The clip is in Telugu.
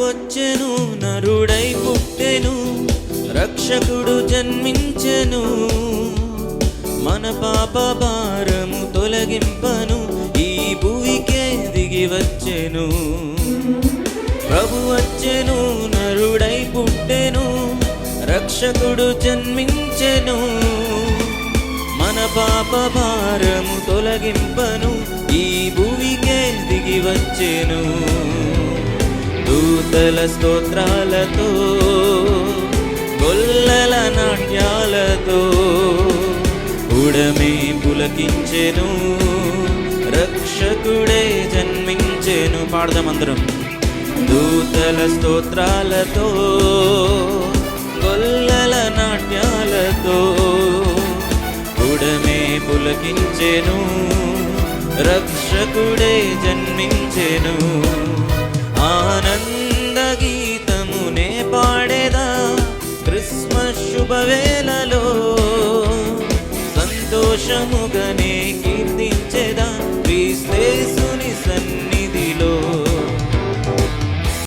వచ్చెను, నరుడై పుట్టెను, రక్షకుడు జన్మించెను, మన పాప భారము తొలగింపను, ఈ భూమికే దిగి వచ్చెను. ప్రభు వచ్చెను, నరుడై పుట్టెను, రక్షకుడు జన్మించెను, మన పాప భారము తొలగింపను, ఈ భూమికే దిగి వచ్చెను. దూతల స్తోత్రాలతో గొల్లల నాట్యాలతో ఉడమే పులకించెను, రక్షకుడే జన్మించెను. పాడదామందరం. దూతల స్తోత్రాలతో గొల్లల నాట్యాలతో ఉడమే పులకించెను, రక్షకుడే జన్మించెను. ఆనంద గీతమునే పాడేదా క్రిస్మస్ శుభవేళలో, సంతోషముగనే